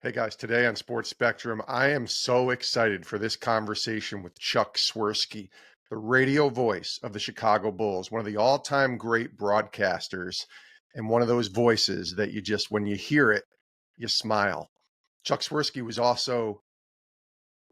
Hey guys, today on Sports Spectrum, I am so excited for this conversation with Chuck Swirsky, the radio voice of the Chicago Bulls, one of the all-time great broadcasters, and one of those voices that you just, when you hear it, you smile. Chuck Swirsky was also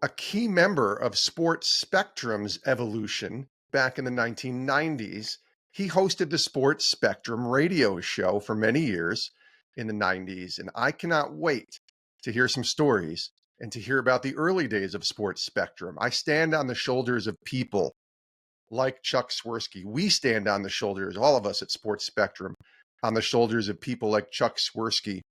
a key member of Sports Spectrum's evolution back in the 1990s. He hosted the Sports Spectrum radio show for many years in the 90s, and I cannot wait to hear some stories and to hear about the early days of Sports Spectrum. I stand on the shoulders of people like Chuck Swirsky. We stand on the shoulders, all of us at Sports Spectrum, on the shoulders of people like Chuck Swirsky,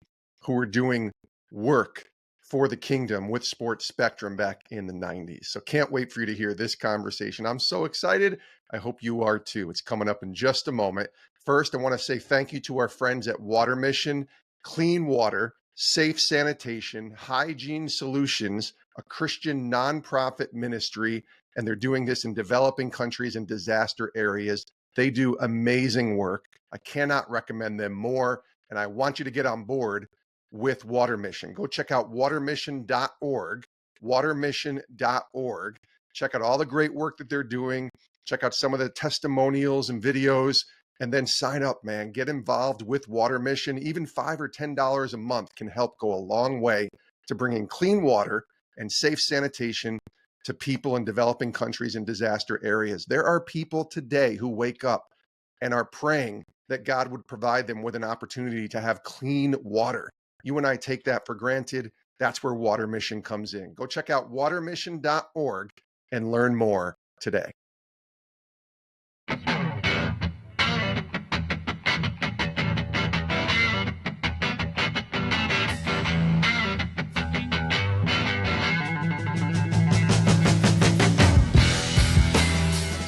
who were doing work for the kingdom with Sports Spectrum back in the 90s. So can't wait for you to hear this conversation. I'm so excited. I hope you are too. It's coming up in just a moment. First, I want to say thank you to our friends at Water Mission, clean water, safe sanitation, hygiene solutions, a Christian nonprofit ministry, and they're doing this in developing countries and disaster areas. They do amazing work. I cannot recommend them more, and I want you to get on board with Water Mission. Go check out watermission.org, watermission.org. Check out all the great work that they're doing. Check out some of the testimonials and videos, and then sign up, man. Get involved with Water Mission. Even $5 or $10 a month can help go a long way to bringing clean water and safe sanitation to people in developing countries and disaster areas. There are people today who wake up and are praying that God would provide them with an opportunity to have clean water. You and I take that for granted. That's where Water Mission comes in. Go check out watermission.org and learn more today.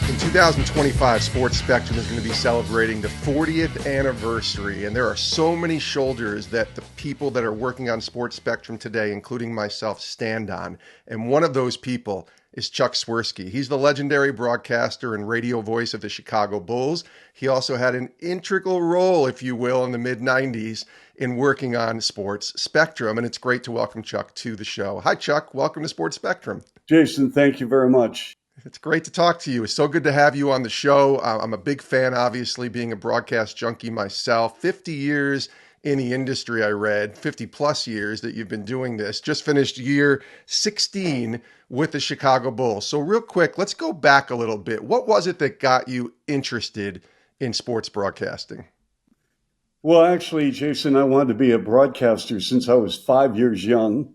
In 2025, Sports Spectrum is going to be celebrating the 40th anniversary, and there are so many shoulders that the people that are working on Sports Spectrum today, including myself, stand on. And one of those people is Chuck Swirsky. He's the legendary broadcaster and radio voice of the Chicago Bulls. He also had an integral role, if you will, in the mid-90s in working on Sports Spectrum, and it's great to welcome Chuck to the show. Hi, Chuck. Welcome to Sports Spectrum. Jason, thank you very much. It's great to talk to you. It's so good to have you on the show. I'm a big fan, obviously, being a broadcast junkie myself. 50 years in the industry, I read, 50 plus years that you've been doing this. Just finished year 16 with the Chicago Bulls. So real quick, let's go back a little bit. What was it that got you interested in sports broadcasting? Well, actually, Jason, I wanted to be a broadcaster since I was 5 years young.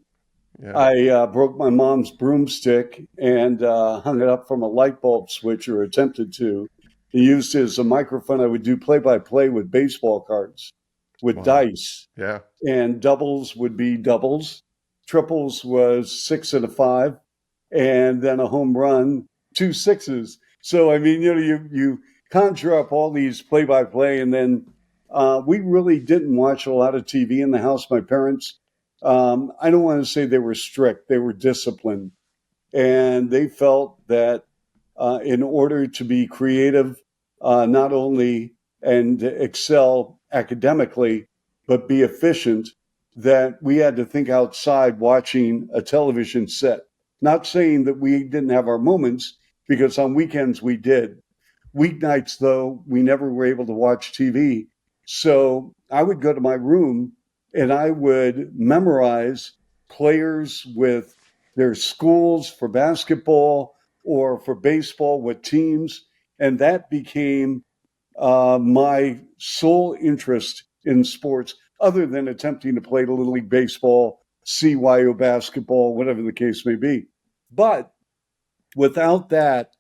Yeah. I broke my mom's broomstick and hung it up from a light bulb switch, or attempted to. He used it as a microphone. I would do play-by-play with baseball cards, with dice. Yeah. And doubles would be doubles. Triples was 6 and a 5. And then a home run, 2 6s. So, I mean, you conjure up all these play-by-play. And then we really didn't watch a lot of TV in the house. My parents... I don't want to say they were strict. They were disciplined. And they felt that in order to be creative, not only and excel academically, but be efficient, that we had to think outside watching a television set. Not saying that we didn't have our moments, because on weekends we did. Weeknights, though, we never were able to watch TV. So I would go to my room and I would memorize players with their schools for basketball or for baseball, what teams. And that became my sole interest in sports, other than attempting to play Little League Baseball, CYO basketball, whatever the case may be. But without that,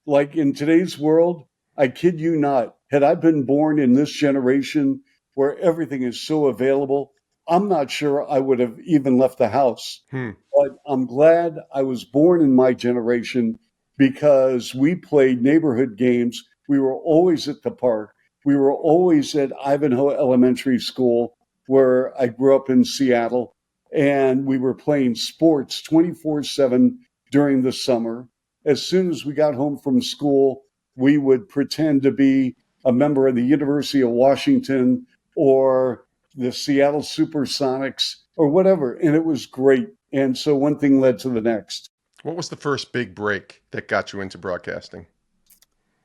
like in today's world, I kid you not, had I been born in this generation where everything is so available, I'm not sure I would have even left the house. But I'm glad I was born in my generation, because we played neighborhood games. We were always at the park. We were always at Ivanhoe Elementary School, where I grew up in Seattle. And we were playing sports 24/7 during the summer. As soon as we got home from school, we would pretend to be a member of the University of Washington or the Seattle Supersonics, or whatever. And it was great. And so one thing led to the next. What was the first big break that got you into broadcasting?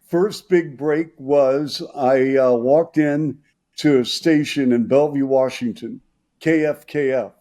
First big break was I walked in to a station in Bellevue, Washington, KFKF.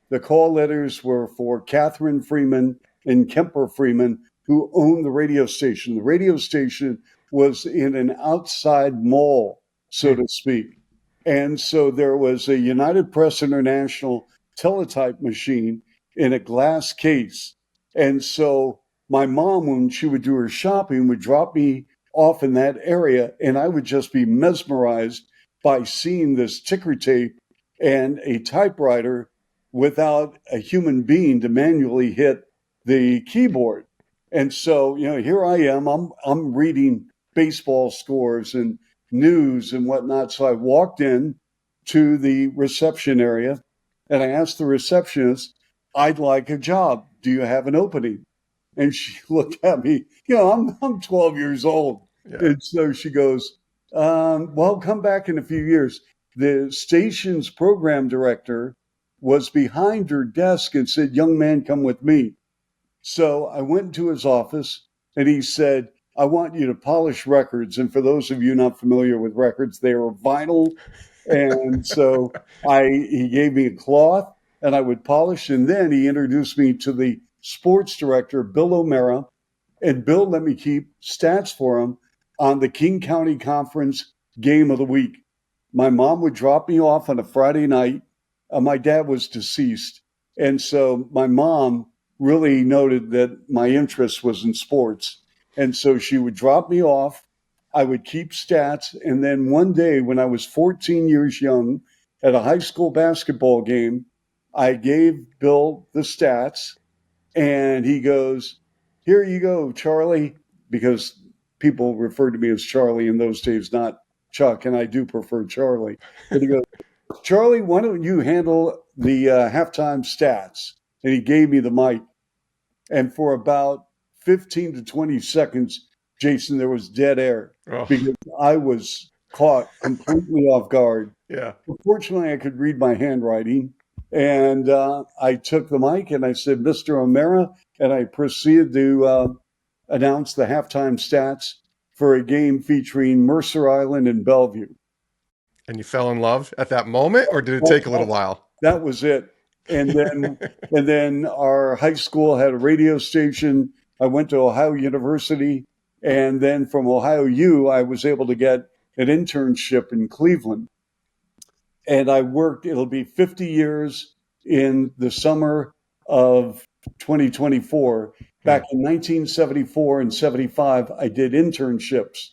The call letters were for Catherine Freeman and Kemper Freeman, who owned the radio station. The radio station was in an outside mall, so Hmm. to speak. And so there was a United Press International teletype machine in a glass case. And so my mom, when she would do her shopping, would drop me off in that area, and I would just be mesmerized by seeing this ticker tape and a typewriter without a human being to manually hit the keyboard. And so, here I am. I'm reading baseball scores and news and whatnot. So I walked in to the reception area and I asked the receptionist, "I'd like a job. Do you have an opening?" And she looked at me, I'm 12 years old. Yeah. And so she goes, well, come back in a few years. The station's program director was behind her desk and said, "Young man, come with me." So I went into his office and he said, "I want you to polish records." And for those of you not familiar with records, they are vinyl. And so he gave me a cloth and I would polish. And then he introduced me to the sports director, Bill O'Mara. And Bill let me keep stats for him on the King County Conference game of the week. My mom would drop me off on a Friday night. My dad was deceased. And so my mom really noted that my interest was in sports. And so she would drop me off. I would keep stats. And then one day when I was 14 years young at a high school basketball game, I gave Bill the stats and he goes, "Here you go, Charlie," because people referred to me as Charlie in those days, not Chuck. And I do prefer Charlie. But he goes, "Charlie, why don't you handle the halftime stats?" And he gave me the mic. And for about 15 to 20 seconds, Jason, there was dead air Oh, because I was caught completely off guard. yeah. Fortunately, I could read my handwriting. And I took the mic and I said, "Mr. O'Mara," and I proceeded to announce the halftime stats for a game featuring Mercer Island and Bellevue. And you fell in love at that moment, or did it take a little while? That was it. And then our high school had a radio station. I went to Ohio University, and then from Ohio U, I was able to get an internship in Cleveland. And I worked, it'll be 50 years in the summer of 2024. Back in 1974 and 75, I did internships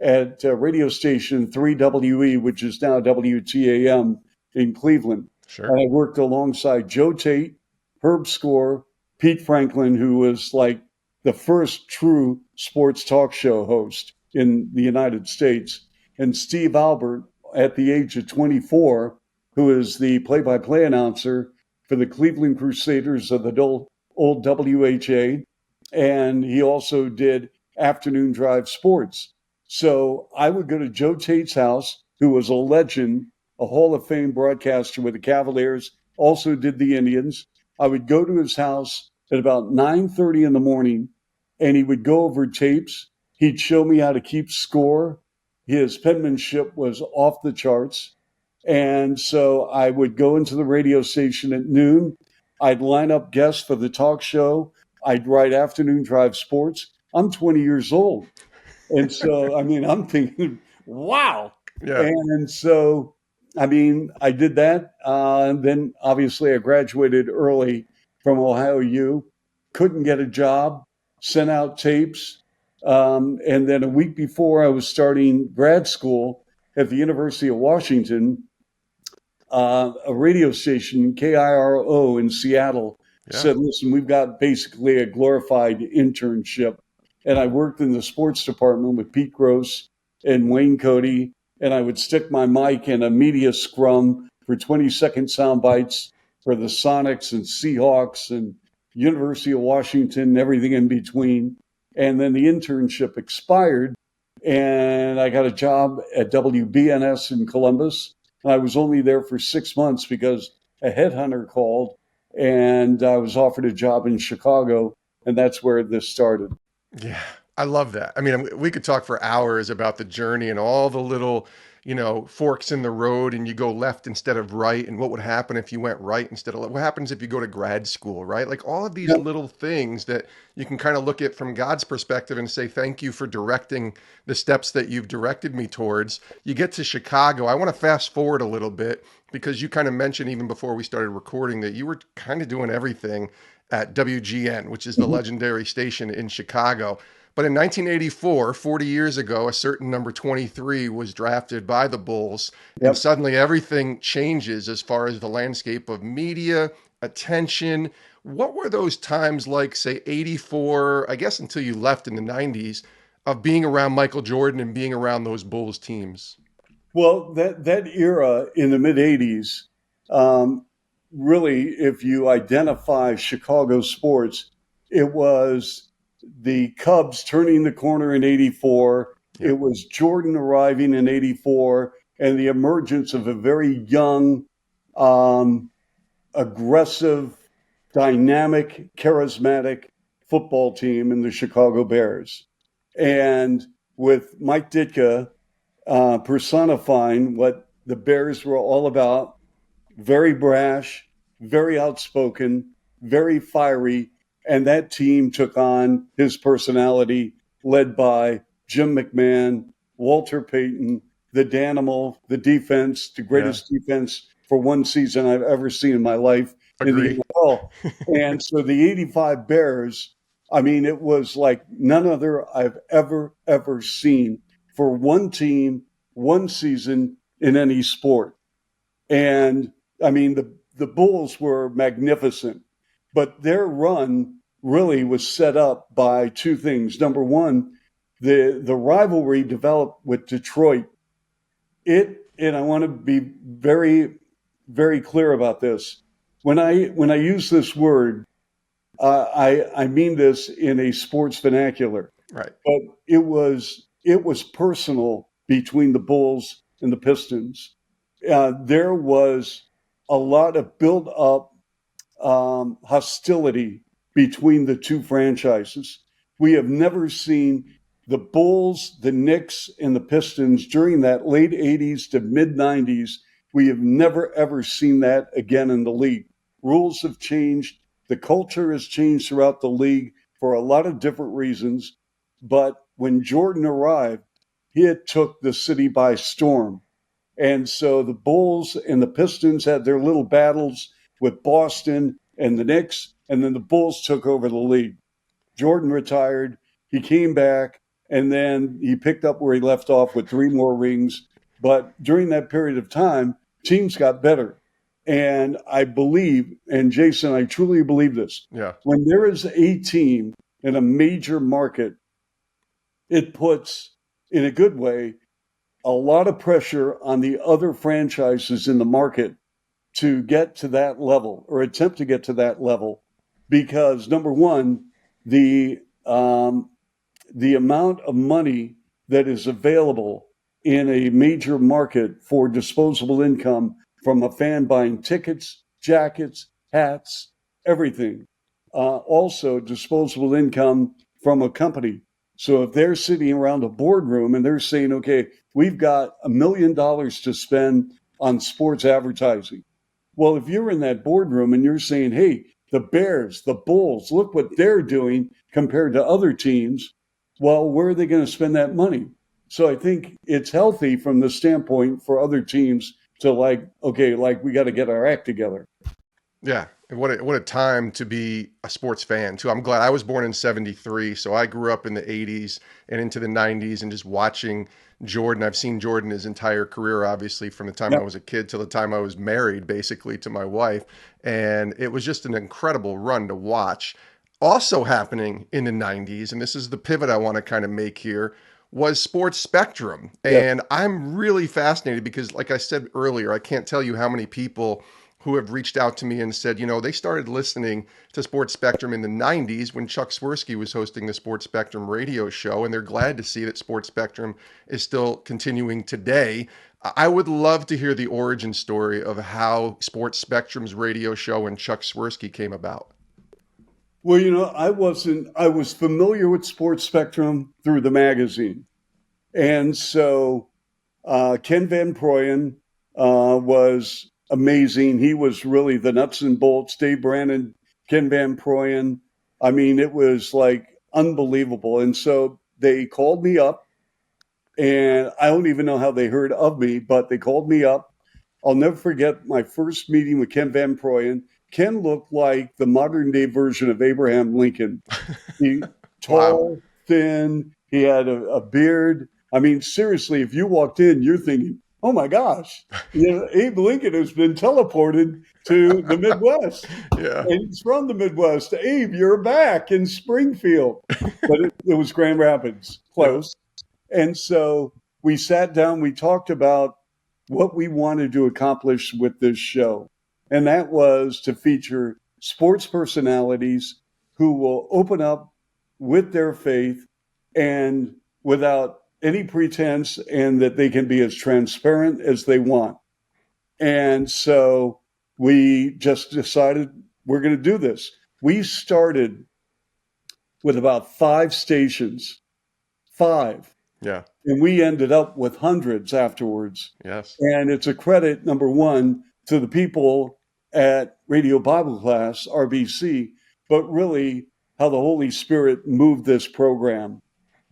at radio station 3WE, which is now WTAM in Cleveland. Sure. And I worked alongside Joe Tate, Herb Score, Pete Franklin, who was like the first true sports talk show host in the United States, and Steve Albert at the age of 24, who is the play-by-play announcer for the Cleveland Crusaders of the old WHA. And he also did afternoon drive sports. So I would go to Joe Tate's house, who was a legend, a Hall of Fame broadcaster with the Cavaliers, also did the Indians. I would go to his house at about 9:30 in the morning, and he would go over tapes. He'd show me how to keep score. His penmanship was off the charts. And so I would go into the radio station at noon. I'd line up guests for the talk show. I'd write afternoon drive sports. I'm 20 years old. And so, I'm thinking, wow. Yeah. And so, I did that. And then obviously I graduated early from Ohio U, couldn't get a job, sent out tapes. And then a week before I was starting grad school at the University of Washington, a radio station, KIRO in Seattle, Yeah. said, "Listen, we've got basically a glorified internship." And I worked in the sports department with Pete Gross and Wayne Cody. And I would stick my mic in a media scrum for 20-second sound bites for the Sonics and Seahawks and University of Washington and everything in between. And then the internship expired and I got a job at WBNS in Columbus. And I was only there for 6 months because a headhunter called, and I was offered a job in Chicago, and that's where this started. Yeah, I love that. I mean, we could talk for hours about the journey and all the little, forks in the road and you go left instead of right, and what would happen if you went right instead of left. What happens if you go to grad school, right? Like all of these Yep. little things that you can kind of look at from God's perspective and say, thank you for directing the steps that you've directed me towards. You get to Chicago. I want to fast forward a little bit because you kind of mentioned even before we started recording that you were kind of doing everything at WGN, which is the Mhm. legendary station in Chicago. But in 1984, 40 years ago, a certain number 23 was drafted by the Bulls, and Yep. suddenly everything changes as far as the landscape of media, attention. What were those times like, say, 84, I guess until you left in the 90s, of being around Michael Jordan and being around those Bulls teams? Well, that era in the mid '80s, um, really, if you identify Chicago sports, it was the Cubs turning the corner in '84. Yeah, It was Jordan arriving in '84, and the emergence of a very young, um, aggressive, dynamic, charismatic football team in the Chicago Bears. And with Mike Ditka personifying what the Bears were all about, very brash, very outspoken, very fiery. And that team took on his personality, led by Jim McMahon, Walter Payton, the Danimal, the defense, the yeah, greatest defense for one season I've ever seen in my life in the agree. NFL. And so the 85 Bears, I mean, it was like none other I've ever seen for one team, one season in any sport. And I mean, the Bulls were magnificent, but their run really was set up by two things. Number one, the rivalry developed with Detroit. And I want to be very clear about this. When I use this word, I mean this in a sports vernacular, Right. but it was personal between the Bulls and the Pistons. There was a lot of built up hostility between the two franchises. We have never seen the Bulls, the Knicks, and the Pistons during that late 80s to mid 90s. We have never, ever seen that again in the league. Rules have changed. The culture has changed throughout the league for a lot of different reasons. But when Jordan arrived, it took the city by storm. And so the Bulls and the Pistons had their little battles with Boston and the Knicks, and then the Bulls took over the league. Jordan retired, he came back, and then he picked up where he left off with three more rings. But during that period of time, teams got better. And I believe, and Jason, I truly believe this, Yeah. when there is a team in a major market, it puts, in a good way, a lot of pressure on the other franchises in the market to get to that level or attempt to get to that level because number one, the um, the amount of money that is available in a major market for disposable income from a fan buying tickets, jackets, hats, everything. Also, disposable income from a company. So if they're sitting around a boardroom and they're saying, okay, we've got $1 million to spend on sports advertising. Well, if you're in that boardroom and you're saying, hey, the Bears, the Bulls, look what they're doing compared to other teams, well, where are they going to spend that money? So I think it's healthy from the standpoint for other teams to like, okay, like we got to get our act together. Yeah, and what a time to be a sports fan too. I'm glad I was born in '73, so I grew up in the '80s and into the '90s, and just watching Jordan. I've seen Jordan his entire career, obviously, from the time I Yep. was a kid till the time I was married, basically to my wife, and it was just an incredible run to watch. Also happening in the '90s, and this is the pivot I want to kind of make here, was Sports Spectrum, Yes. and I'm really fascinated because, like I said earlier, I can't tell you how many people who have reached out to me and said, they started listening to Sports Spectrum in the 90s when Chuck Swirsky was hosting the Sports Spectrum radio show, and they're glad to see that Sports Spectrum is still continuing today. I would love to hear the origin story of how Sports Spectrum's radio show and Chuck Swirsky came about. Well, I was familiar with Sports Spectrum through the magazine. And so Ken Van Proyen was amazing. He was really the nuts and bolts. Dave Brannon, Ken Van Proyen. I mean, it was like unbelievable. And so they called me up, and I don't even know how they heard of me, but they called me up. I'll never forget my first meeting with Ken Van Proyen. Ken looked like the modern day version of Abraham Lincoln. He tall, Wow. thin. He had a beard. I mean, seriously, if you walked in, you're thinking, "Oh my gosh, Abe Lincoln has been teleported to the Midwest, Yeah. and he's from the Midwest. Abe, you're back in Springfield." But it was Grand Rapids, Yeah. close. And so we sat down. We talked about what we wanted to accomplish with this show, and that was to feature sports personalities who will open up with their faith and without any pretense, and that they can be as transparent as they want. And so we just decided we're going to do this. We started with about 5 stations, 5, Yeah. and we ended up with hundreds afterwards. Yes. And it's a credit, number one, to the people at Radio Bible Class, RBC, but really how the Holy Spirit moved this program.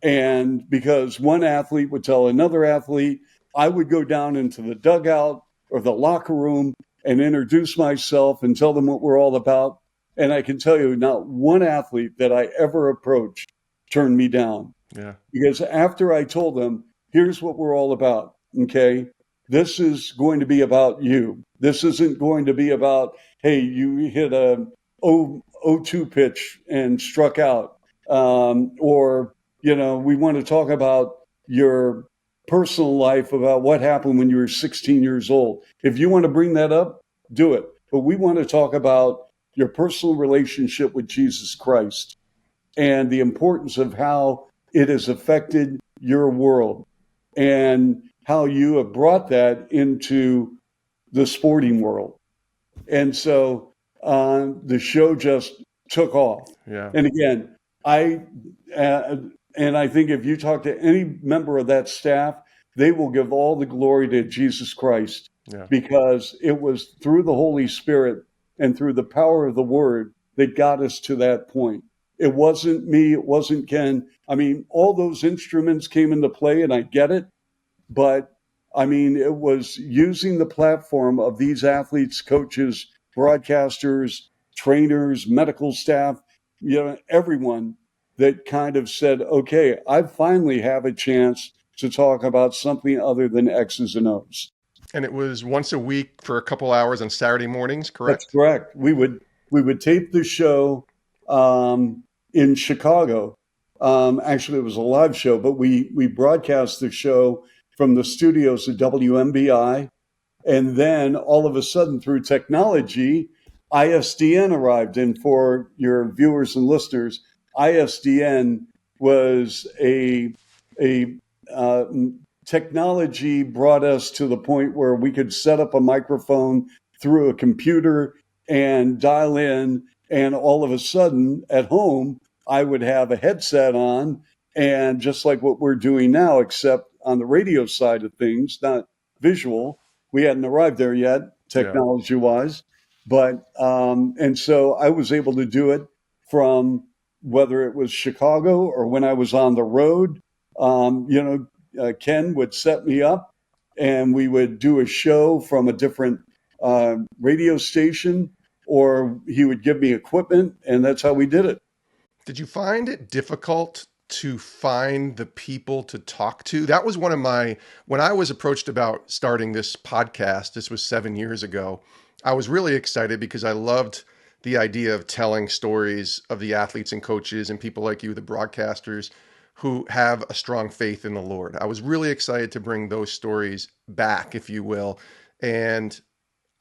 And because one athlete would tell another athlete, I would go down into the dugout or the locker room and introduce myself and tell them what we're all about. And I can tell you, not one athlete that I ever approached turned me down. Yeah. Because after I told them, here's what we're all about, okay? This is going to be about you. This isn't going to be about, hey, you hit a 0-2 pitch and struck out. Or, we want to talk about your personal life, about what happened when you were 16 years old. If you want to bring that up, do it. But we want to talk about your personal relationship with Jesus Christ and the importance of how it has affected your world and how you have brought that into the sporting world. And so the show just took off. Yeah. And again, I think if you talk to any member of that staff, they will give all the glory to Jesus Christ, Yeah. because it was through the Holy Spirit and through the power of the Word that got us to that point. It wasn't me. It wasn't Ken. I mean, all those instruments came into play, and I get it. But I mean, it was using the platform of these athletes, coaches, broadcasters, trainers, medical staff, everyone that kind of said, okay, I finally have a chance to talk about something other than X's and O's. And it was once a week for a couple hours on Saturday mornings, That's correct? correct. We would tape the show in Chicago. Actually, it was a live show, but we broadcast the show from the studios of WMBI. And then all of a sudden, through technology, ISDN arrived. And for your viewers and listeners, ISDN was a technology brought us to the point where we could set up a microphone through a computer and dial in. And all of a sudden, at home, I would have a headset on, and just like what we're doing now, except on the radio side of things, not visual. We hadn't arrived there yet, technology wise. But, and so I was able to do it from whether it was Chicago or when I was on the road. Ken would set me up, and we would do a show from a different radio station, or he would give me equipment, and that's how we did it. Did you find it difficult to find the people to talk to? That was one of when I was approached about starting this podcast, this was 7 years ago, I was really excited because I loved the idea of telling stories of the athletes and coaches and people like you, the broadcasters, who have a strong faith in the Lord. I was really excited to bring those stories back, if you will. And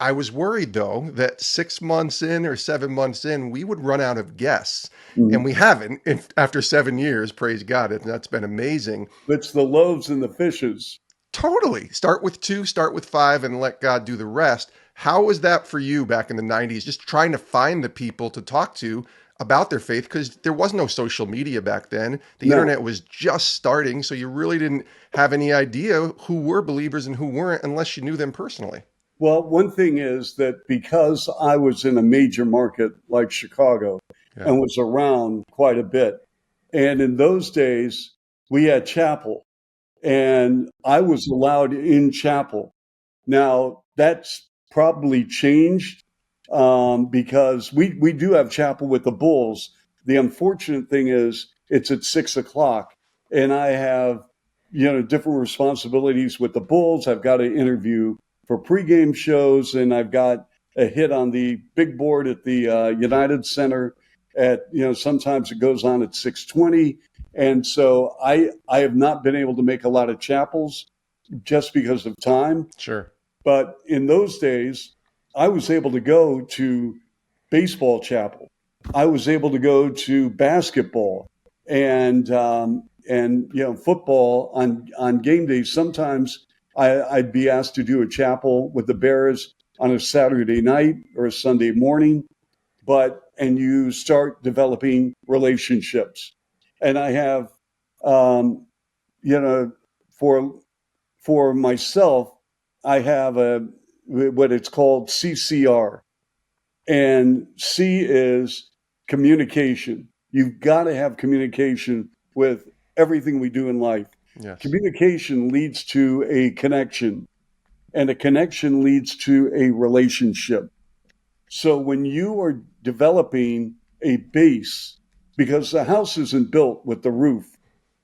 I was worried though that 6 months in or 7 months in, we would run out of guests. And Mhm. we haven't after 7 years, praise God. That's been amazing. It's the loaves and the fishes. Totally. Start with two, start with five, and let God do the rest. How was that for you back in the 90s? Just trying to find the people to talk to about their faith because there was no social media back then. The No. internet was just starting. So you really didn't have any idea who were believers and who weren't unless you knew them personally. Well, one thing is that because I was in a major market like Chicago Yeah. and was around quite a bit, and in those days we had chapel and I was allowed in chapel. Now, that's probably changed because we do have chapel with the Bulls. The unfortunate thing is it's at 6 o'clock, and I have different responsibilities with the Bulls. I've got to interview for pregame shows, and I've got a hit on the big board at the United Center. At sometimes it goes on at 6:20, and so I have not been able to make a lot of chapels just because of time. Sure. But in those days, I was able to go to baseball chapel. I was able to go to basketball and football on game days. Sometimes I'd be asked to do a chapel with the Bears on a Saturday night or a Sunday morning. And you start developing relationships. And I have, um, you know, for for myself, I have a what it's called CCR, and C is communication. You've got to have communication with everything we do in life. Yes. Communication leads to a connection, and a connection leads to a relationship. So when you are developing a base, because the house isn't built with the roof,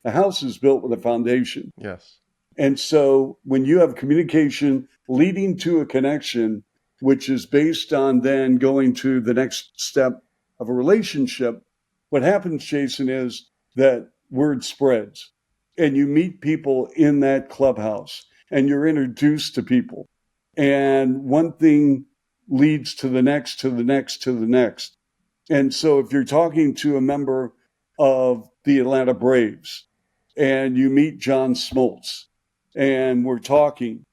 the house is built with a foundation. Yes. And so when you have communication leading to a connection, which is based on then going to the next step of a relationship, what happens, Jason, is that word spreads and you meet people in that clubhouse and you're introduced to people. And one thing leads to the next, to the next, to the next. And so if you're talking to a member of the Atlanta Braves and you meet John Smoltz and we're talking,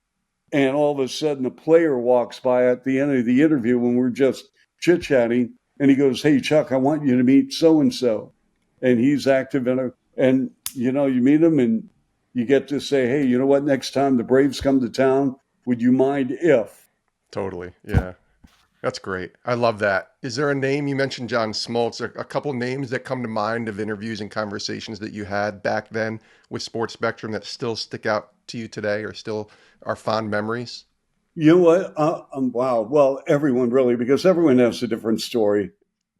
and all of a sudden a player walks by at the end of the interview when we're just chit chatting, and he goes, "Hey, Chuck, I want you to meet so and so," and he's active and you meet him and you get to say, "Hey, you know what? Next time the Braves come to town, would you mind if?" Totally. Yeah. That's great. I love that. Is there a name you mentioned, John Smoltz? A couple names that come to mind of interviews and conversations that you had back then with Sports Spectrum that still stick out to you today, or still are fond memories? You know what? Wow. Well, everyone really, because everyone has a different story,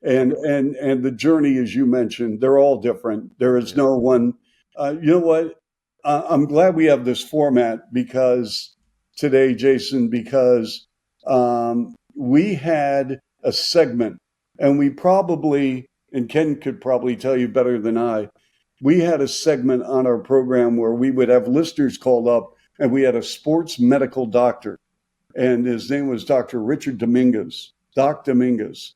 and the journey, as you mentioned, they're all different. There is Yeah. no one. You know what? I'm glad we have this format because today, Jason, because we had a segment, and we probably, and Ken could probably tell you better than I. We had a segment on our program where we would have listeners called up, and we had a sports medical doctor and his name was Dr. Richard Dominguez, Doc Dominguez.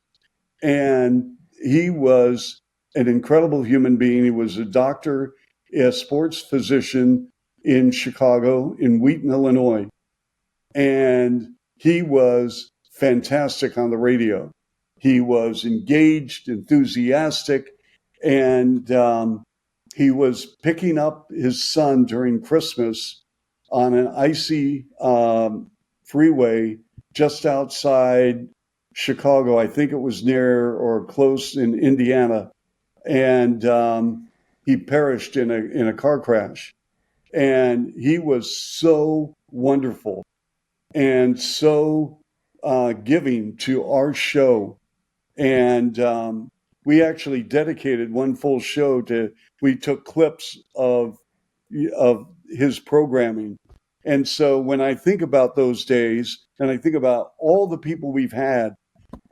And he was an incredible human being. He was a doctor, a sports physician in Chicago, in Wheaton, Illinois. And he was fantastic on the radio. He was engaged, enthusiastic, and he was picking up his son during Christmas on an icy freeway just outside Chicago. I think it was near or close in Indiana, and he perished in a car crash. And he was so wonderful and so giving to our show. And we actually dedicated one full show to. We took clips of his programming. And so when I think about those days, and I think about all the people we've had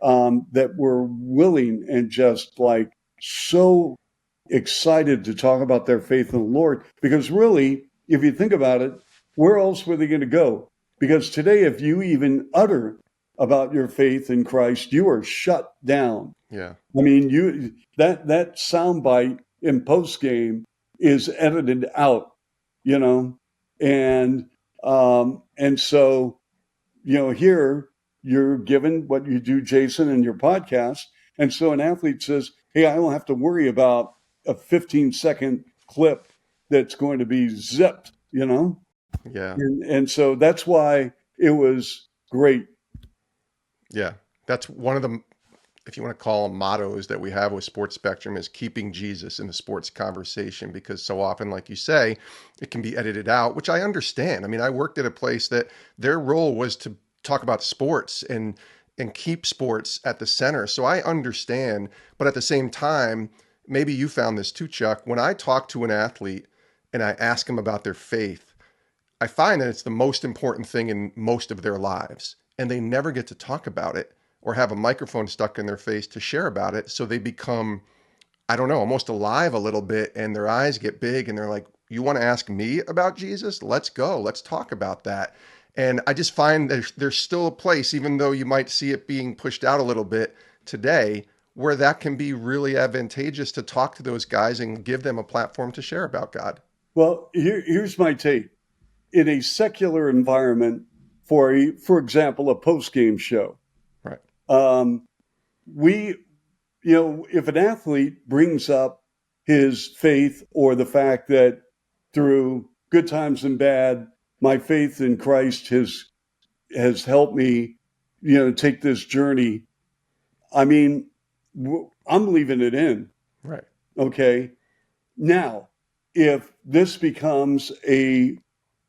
that were willing and just like so excited to talk about their faith in the Lord, because really, if you think about it, where else were they going to go? Because today, if you even utter about your faith in Christ, you are shut down. Yeah. I mean, that soundbite in post game is edited out, you know, and so here you're given what you do, Jason, in your podcast, and so an athlete says, "Hey, I don't have to worry about a 15-second clip that's going to be zipped," Yeah. and so that's why it was great. Yeah. That's one of the, if you want to call them mottos that we have with Sports Spectrum, is keeping Jesus in the sports conversation, because so often, like you say, it can be edited out, which I understand. I mean, I worked at a place that their role was to talk about sports and keep sports at the center. So I understand, but at the same time, maybe you found this too, Chuck. When I talk to an athlete and I ask them about their faith, I find that it's the most important thing in most of their lives, and they never get to talk about it or have a microphone stuck in their face to share about it. So they become, I don't know, almost alive a little bit, and their eyes get big and they're like, "You want to ask me about Jesus? Let's go. Let's talk about that." And I just find there's still a place, even though you might see it being pushed out a little bit today, where that can be really advantageous to talk to those guys and give them a platform to share about God. Well, here's my take. In a secular environment, for example, a post game show, Right. um, we, if an athlete brings up his faith or the fact that through good times and bad, my faith in Christ has helped me, take this journey. I mean, I'm leaving it in. Right. Okay. Now, if this becomes an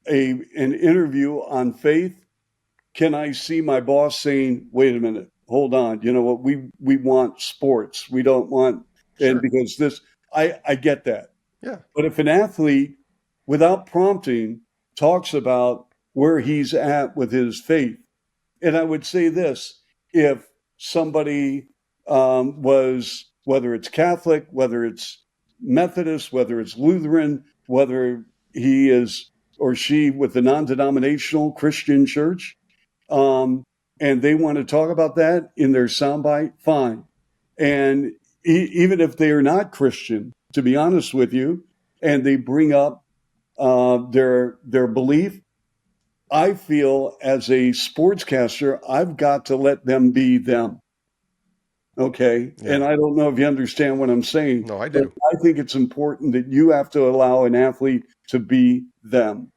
interview on faith, can I see my boss saying, "Wait a minute, hold on, you know what? We want sports. We don't want," and Sure. because this, I get that. Yeah. But if an athlete, without prompting, talks about where he's at with his faith, and I would say this: if somebody was, whether it's Catholic, whether it's Methodist, whether it's Lutheran, whether he is or she with the non-denominational Christian church, um, and they want to talk about that in their soundbite, fine. And even if they are not Christian, to be honest with you, and they bring up their belief, I feel as a sportscaster, I've got to let them be them. Okay. Yeah. And I don't know if you understand what I'm saying, No, I but do. I think it's important that you have to allow an athlete to be them.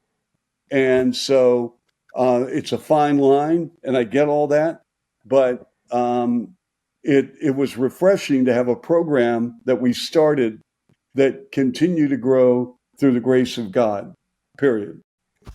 And so it's a fine line, and I get all that. But it was refreshing to have a program that we started that continue to grow through the grace of God, period.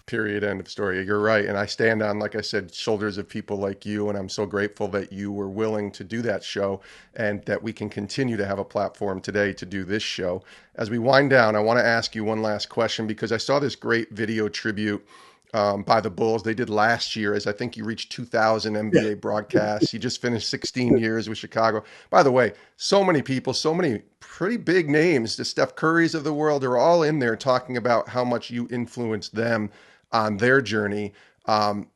Period. End of story. You're right. And I stand on, like I said, shoulders of people like you. And I'm so grateful that you were willing to do that show and that we can continue to have a platform today to do this show. As we wind down, I want to ask you one last question, because I saw this great video tribute by the Bulls. They did last year, as I think you reached 2,000 NBA broadcasts. You just finished 16 years with Chicago. By the way, so many people, so many pretty big names, the Steph Currys of the world, are all in there talking about how much you influenced them on their journey, and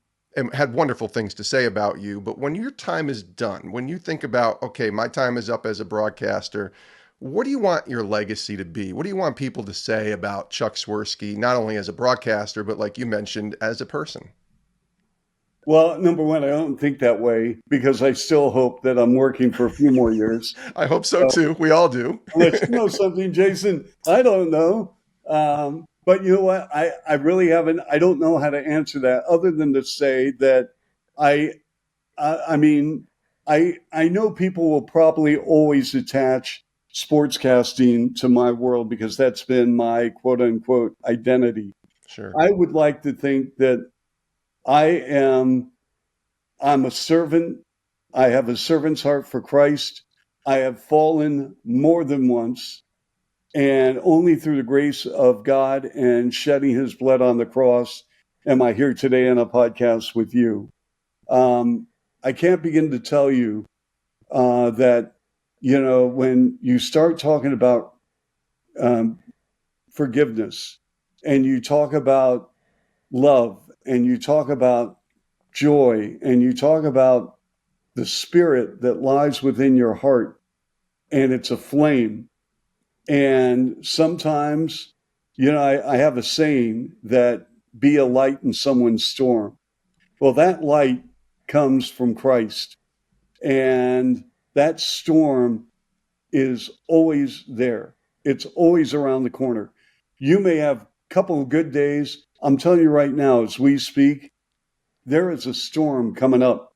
had wonderful things to say about you. But when your time is done, when you think about, okay, my time is up as a broadcaster, what do you want your legacy to be? What do you want people to say about Chuck Swirsky, not only as a broadcaster, but like you mentioned, as a person? Well, number one, I don't think that way because I still hope that I'm working for a few more years. I hope so So too. We all do. let you know something, Jason. I don't know. But you know what? I really haven't, I don't know how to answer that other than to say that I, I mean, I know people will probably always attach sportscasting to my world because that's been my quote unquote identity. Sure. I would like to think that I am I'm a servant. I have a servant's heart for Christ. I have fallen more than once, and only through the grace of God and shedding his blood on the cross am I here today on a podcast with you. I can't begin to tell you that, when you start talking about um, forgiveness and you talk about love and you talk about joy, and you talk about the spirit that lies within your heart, and it's a flame. And sometimes, I have a saying that be a light in someone's storm. Well, that light comes from Christ, and that storm is always there. It's always around the corner. You may have a couple of good days. I'm telling you right now, as we speak, there is a storm coming up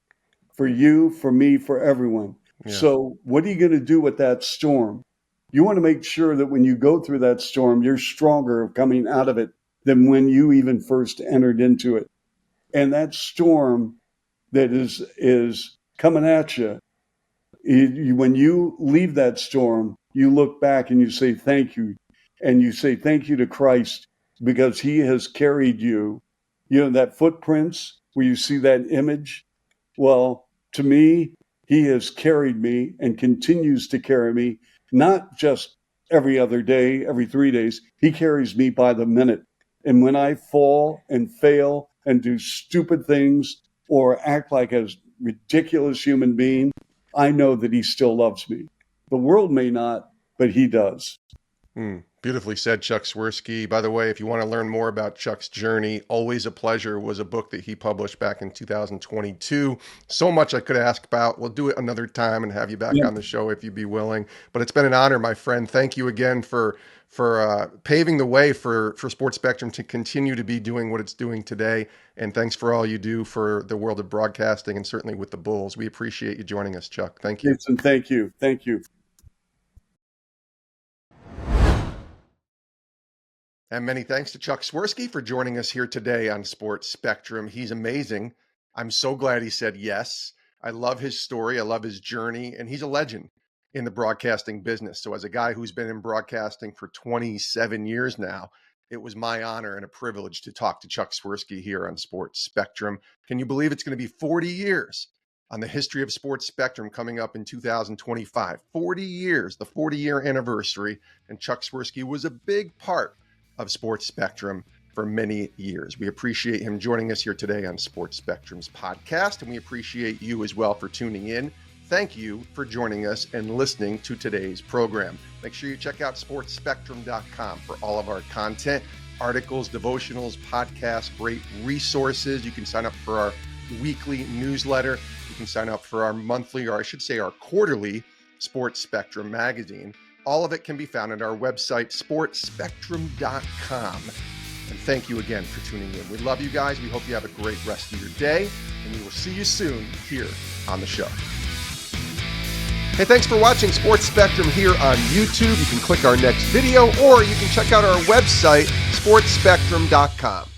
for you, for me, for everyone. Yeah. So what are you going to do with that storm? You want to make sure that when you go through that storm, you're stronger coming out of it than when you even first entered into it. And that storm that is coming at you, when you leave that storm, you look back and you say thank you. And you say thank you to Christ because he has carried you. That footprints where you see that image. Well, to me, he has carried me and continues to carry me, not just every other day, every 3 days. He carries me by the minute. And when I fall and fail and do stupid things or act like a ridiculous human being, I know that he still loves me. The world may not, but he does. Beautifully said, Chuck Swirsky. By the way, if you want to learn more about Chuck's journey, Always a Pleasure was a book that he published back in 2022. So much I could ask about. We'll do it another time and have you back on the show if you'd be willing. But it's been an honor, my friend. Thank you again for paving the way for Sports Spectrum to continue to be doing what it's doing today. And thanks for all you do for the world of broadcasting and certainly with the Bulls. We appreciate you joining us, Chuck. Thank you. Jason, thank you. Thank you. And many thanks to Chuck Swirsky for joining us here today on Sports Spectrum. He's amazing. I'm so glad he said yes. I love his story. I love his journey. And he's a legend in the broadcasting business. So as a guy who's been in broadcasting for 27 years now, it was my honor and a privilege to talk to Chuck Swirsky here on Sports Spectrum. Can you believe it's going to be 40 years on the history of Sports Spectrum coming up in 2025? 40 years, the 40-year anniversary. And Chuck Swirsky was a big part of Sports Spectrum for many years. We appreciate him joining us here today on Sports Spectrum's podcast, and we appreciate you as well for tuning in. Thank you for joining us and listening to today's program. Make sure you check out sportspectrum.com for all of our content, articles, devotionals, podcasts, great resources. You can sign up for our weekly newsletter. You can sign up for our monthly, or I should say our quarterly Sports Spectrum magazine. All of it can be found at our website, sportspectrum.com. And thank you again for tuning in. We love you guys. We hope you have a great rest of your day, and we will see you soon here on the show. Hey, thanks for watching Sports Spectrum here on YouTube. You can click our next video, or you can check out our website, sportspectrum.com.